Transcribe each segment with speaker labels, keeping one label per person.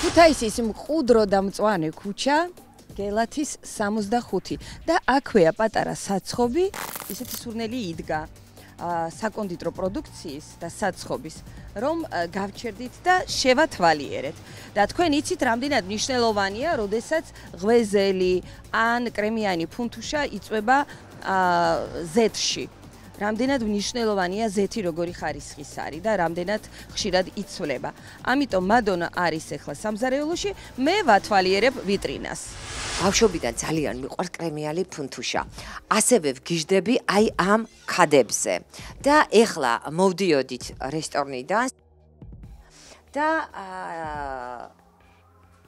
Speaker 1: ქუთაისის მყუდრო და მწვანე ქუჩა, გელათის 65 და აქვეა პატარა საცხობი, ისეთი სურნელი იდგა საკონდიტრო პროდუქციის და საცხობის, რომ გავჩერდით და შევათვალიერეთ. და თქვენ იცით, რამდენად მნიშვნელოვანია, როდესაც ღვეზელი ან კრემიანი ფუნთუშა იწვება ზეთში. რამდენად მნიშვნელოვანია ზეთი როგორი ხარისხის არის და რამდენად ხშირად იცვლება. ამიტომ მადონა არის ახლა სამზარეულოში, მე ვათვალიერებ ვიტრინას.
Speaker 2: ბავშვობიდან ძალიან მიყვარს კრემიანი ფუნთუშა. ასევე ვგიჟდები აი ამ ქადებზე. და ეხლა მოვდიოდით რესტორნიდან და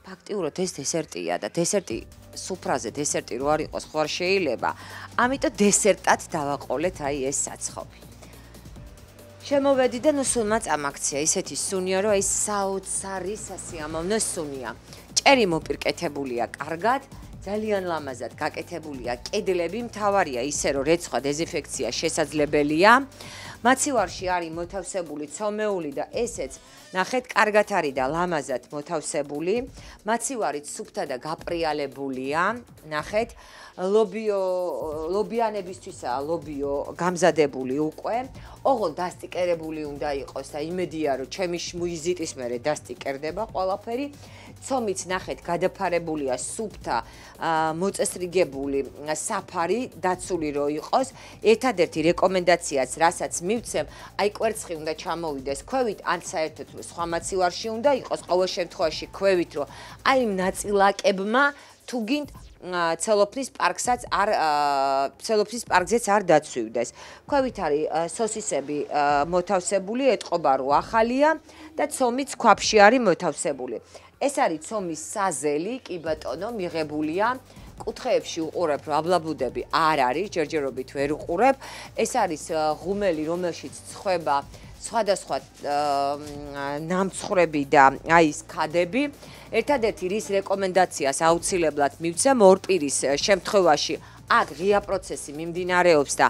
Speaker 2: ფაქტიურად ეს დესერტია და დესერტი სუფრაზე დესერტი რო არ იყოს, ხო არ შეიძლება. ამიტომ დესერტად დავაყოლეთ აი ეს საცხობი. შემოვედი და სულმა წამაქცია, ისეთი სუნია, რომ აი საოცარი სასიამოვნო სუნია. ჭერი მოპირკეთებულია კარგად, ძალიან ლამაზად გაკეთებულია კედლები, მთავარია ისე რომ რეცხვა დეზინფექცია შესაძლებელია. მაცივარში არის მოთავსებული ცომეული და ესეც ნახეთ, კარგად არის და ლამაზად მოთავსებული. მაცივარით სუფთა და გაპრიალებულია. ნახეთ, ლობიანებისთვისაა ლობიო გამზადებული უკვე. ოღონდ დასტიკერებული უნდა იყოს და იმედია რომ ჩემი ვიზიტის მერე დასტიკერდება ყველაფერი. ცომიც ნახეთ, გადაფარებულია სუფთა, მოწესრიგებული საფარი, დაცული რო იყოს. ერთადერთი რეკომენდაციაც, რასაც მივცემ, აი კვერცხი უნდა ჩამოვიდეს ქვევით, ან საერთოდ სხვა მაცივარში უნდა იყოს, ყოველ შემთხვევაში ქვევით, რომ აი იმ ნაწილაკებმა თუ გინდ ცელოფნის პარკსაც არ ცელოფნის პარკზეც არ დაცვივდეს. ქვევით არის სოსისები მოთავსებული, ეტყობა რომ ახალია და ცომიც ქვაფში არის მოთავსებული. ეს არის ცომის საზელი, კი ბატონო, მიღებულია. კუთხეებში უყურებ, რომ აბლაბუდები არ არის, ჯერჯერობით ვერ უყურებ. ეს არის ღუმელი, რომელშიც ცხება სხვადასხვა ნამცხრები და აი ეს ქადები. ერთადერთი რის რეკომენდაციას აუცილებლად მივცემ ორპირის შემთხვევაში, აქ ღია პროცესი მიმდინარეობს და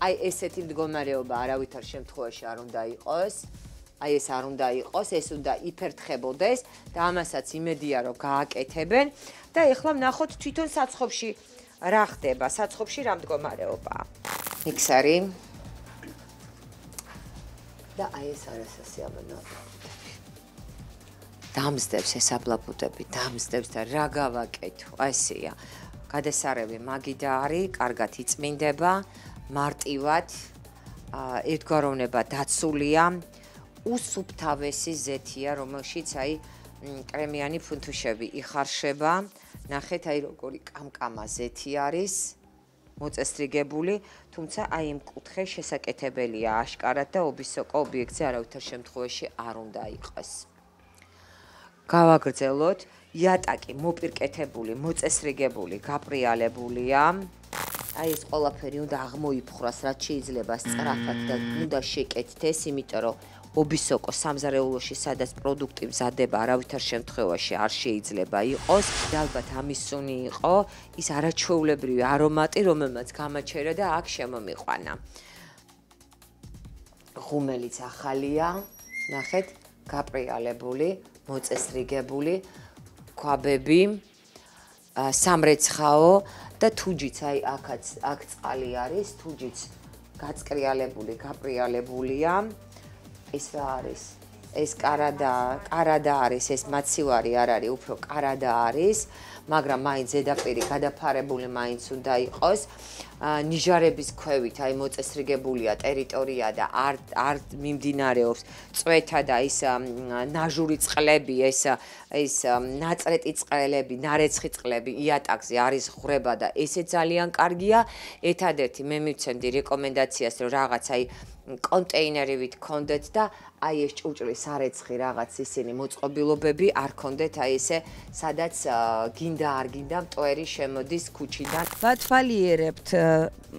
Speaker 2: აი ესეთი მდგომარეობა არავითარ შემთხვევაში არ უნდა იყოს. აი ეს არ უნდა იყოს, ეს უნდა იფერთხებოდეს და ამასაც იმედია რომ გააკეთებენ და ეხლა ვნახოთ თვითონ საცხობში რა ხდება, საცხობში რა მდგომარეობაა. მიქსერი და აი ეს არის სასიამოვნო. დამზდებს ეს აბლაბუდები, დამზდებს და რა გავაკეთო, ესეა. გადასარევი მაგიდა არის, კარგად იწმინდება, მარტივად, ერთგვაროვნება დაცულია. უსუფთავესი ზეთია, რომელშიც აი კრემიანი ფუნთუშები იხარშება. ნახეთ, აი როგორი კამკამა ზეთი არის, მოწესრიგებული, თუმცა აი იმ კუთხე შესაკეთებელია აშკარად და ობისოკო ობიექტზე არავითარ შემთხვევაში არ უნდა იყოს. გავაგრძელოთ, იატაკი მოპირკეთებული, მოწესრიგებული, გაპრიალებულია. აი ეს ყველაფერი უნდა აღმოიფხვრას, რაც შეიძლება სწრაფად და უნდა შეკეთდეს, იმიტომ რომ ობისოკო სამზარეულოში, სადაც პროდუქტი მზადება, არავითარ შემთხვევაში არ შეიძლება იყოს. ალბათ ამის სუნი იყო ის არაჩვეულებრივი არომატი, რომელმაც გამაჩერა და აქ შემომიყვანა. ღუმელიც ახალია, ნახეთ, გაპრიალებული, მოწესრიგებული, ქვაბები, სამრეცხაო და თუჯიც, აი აქ წყალი არის, თუჯიც გაწკრიალებული, გაპრიალებულია. ეს რა არის? ეს კარადა არის, ეს მაცივარი არ არის, უფრო კარადა არის, მაგრამ მაინც ზედაპირი გადაფარებული მაინც უნდა იყოს. ნიჟარების ქვევით აი მოწესრიგებულია ტერიტორია და არ მიმდინარეობს წვეთა და ის ნაჟური წყლები, ეს ნაწრეტი წყლები, ნარეცხი წყლები იატაკზე არის ღვრება და ესე ძალიან კარგია. ერთადერთი მე მივცემდი რეკომენდაციას, რომ რაღაც აი კონტეინერივით გქონდეთ და აი ეს ჭურჭლისარეცხი რაღაც ისინი მოწყობილობები არ გქონდეთ, აი ესე სადაც გინდა არ გინდა მტვერი შემოდის ქუჩიდან.
Speaker 1: ვათვალიერებთ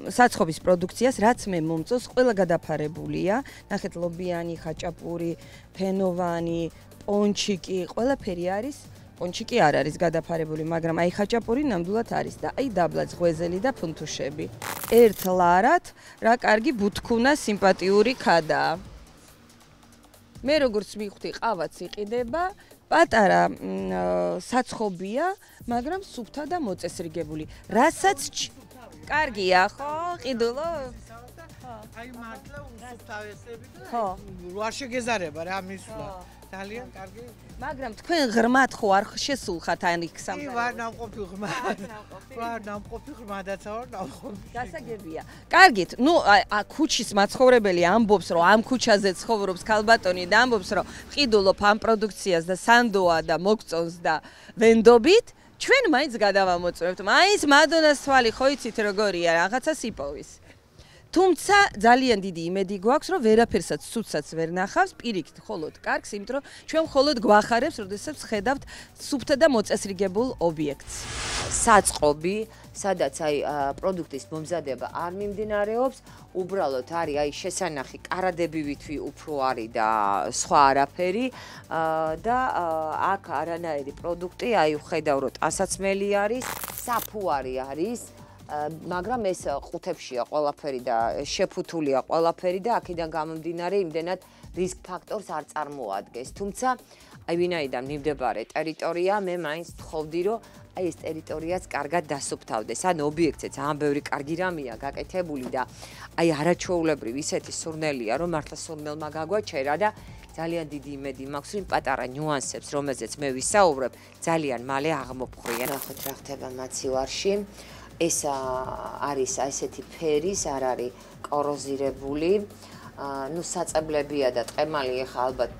Speaker 1: საცხობის პროდუქციას, რაც მე მომწონს, ყველა გადაფარებულია. ნახეთ, ლობიანი, ხაჭაპური, ფენოვანი, პონჩიკი, ყველაფერი არის. პონჩიკი არ არის გადაფარებული, მაგრამ აი ხაჭაპური ნამდვილად არის და აი დაბლაც ღვეზელი და ფუნთუშები. ერთ ლარად რა კარგი ბუთქუნა სიმპათიური ქადაა. მე როგორც მივხვდი, ყავაც იყიდება, პატარა საცხობია, მაგრამ სუფთა და მოწესრიგებული. რასაც კარგია, ხო? ყიდულო?
Speaker 3: აი მართლა უსუფთავესები და
Speaker 1: ხო.
Speaker 3: არ შეგეზარება რა მისვლა. ძალიან კარგი.
Speaker 1: მაგრამ თქვენ ღრმად ხო არ შესულხათ ან იქ
Speaker 3: კი, ვარ ნამყოფი ღრმად. ვარ ნამყოფი ღრმადაც ვარ ნამყოფი.
Speaker 1: გასაგებია. კარგით, ნუ ქუჩის მაცხოვრებელი ამბობს, რომ ამ ქუჩაზე ცხოვრობს ქალბატონი და ამბობს, რომ ყიდულობ ამ პროდუქციას და სანდოა და მოგწონს და ვენდობით, ჩვენ მაინც გადავამოწმებთ. მაინც მადონას თვალი ხო იცით როგორია, რაღაცას იპოვის. თუმცა ძალიან დიდი იმედი გვაქვს, რომ ვერაფერსაც ცუდსაც ვერ ნახავს, პირიქით მხოლოდ კარგს, იმიტომ რომ ჩვენ მხოლოდ გვახარებს, როდესაც ხედავთ სუფთა და მოწესრიგებულ ობიექტს.
Speaker 2: საწყობი, სადაც აი პროდუქტის მომზადება არ მიმდინარეობს, უბრალოდ არის აი შესანახი კარადებივითვი უფრო არის და სხვა არაფერი და აქ არანაირი პროდუქტი, აი ხედავ რომ ტანსაცმელი არის, საფუარი არის. მაგრამ ეს ყუთებშია ყველაფერი და შეფუთულია ყველაფერი და აქედან გამომდინარე იმდენად რისკ ფაქტორს არ წარმოადგენს. თუმცა აი ვინაიდან მიმდებარე ტერიტორია, მე მაინც ვთხოვდი, რომ აი ეს ტერიტორიაც კარგად დასუფთავდეს. ან ობიექტზე ძალიან ბევრი კარგი რამეა გაკეთებული და აი არაჩვეულებრივ ისეთი სურნელია, რომ მართლა სურნელმა გაგვაჩერა და ძალიან დიდი იმედი მაქვს, რომ პატარა ნიუანსებს, რომელზეც მე ვისაუბრებ, ძალიან მალე აღმოფხვრიან. ნახეთ რა ხდება მაცივარში. ეს არის ესეთი ფერის, არ არის კოროზირებული. ნუ საწებლებია და ტყემალი ეხა ალბათ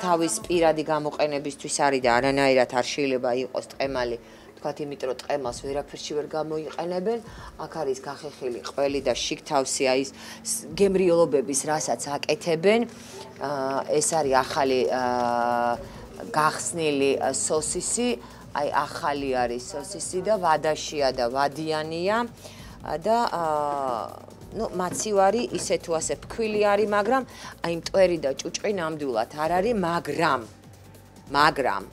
Speaker 2: თავის პირადი გამოყენებისთვის არის და არანაირად არ შეიძლება იყოს ტყემალი. თქვათ, იმიტომ რომ ტყემალს ვერაფერში ვერ გამოიყენებენ. აქ არის გახეხილი ყველი და შიგთავსი აი ეს გემრიელობების რასაც აკეთებენ. ეს არის ახალი გახსნილი სოსისი. აი ახალი არის სოსისი და ვადაშია და ვადიანია და ნუ მაცივარი ისე თუ ასე ფქვილი არის, მაგრამ აი მტვერი და ჭუჭყი ნამდვილად არ არის, მაგრამ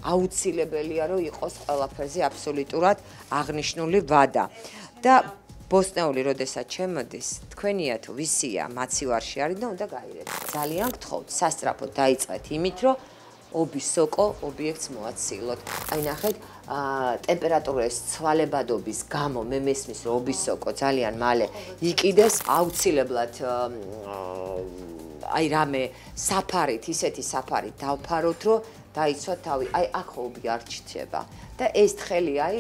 Speaker 2: აუცილებელია რომ იყოს ყველაფერზე აბსოლუტურად აღნიშნული ვადა. და ბოსტნეული როდესაც შემოდის, თქვენია თუ ვისია მაცივარში არის და უნდა გაირებთ. ძალიან გთხოვთ, სასწრაფოდ დაიწყეთ იმით, რომ ობისოკო ობიექტს მოაცილოთ. აი ნახეთ, ტემპერატურის ცვალებადობის გამო მე მესმის რომ ობისოკო ძალიან მალე იყიდეს, აუცილებლად აი რამე საფარით, ისეთი საფარით დავფაროთ, რომ დაიცვა თავი. აი აქ ობი არ ჩდება და ეს თხელი აი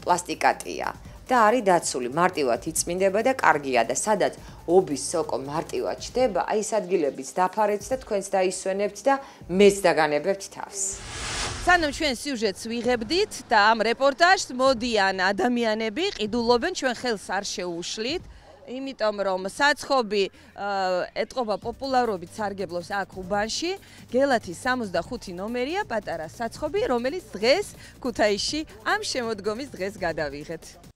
Speaker 2: პლასტიკატია. და არის დაცული, მარტივად იწმინდება და კარგია და სადაც ობის სოკო მარტივად ჩდება, აი ეს ადგილებიც დაფარეთ და თქვენც დაისვენებთ და მეც დაგანებებთ თავს.
Speaker 1: სანამ ჩვენ სიუჟეტს ვიღებდით და ამ რეპორტაჟს მოდიან ადამიანები, ყიდულობენ, ჩვენ ხელს არ შეუშლით, იმიტომ რომ საცხობი ეტყობა პოპულარობით სარგებლობს აქ უბანში. გელათის 65 ნომერია პატარა საცხობი, რომელიც დღეს ქუთაისში ამ შემოდგომის დღეს გადავიღეთ.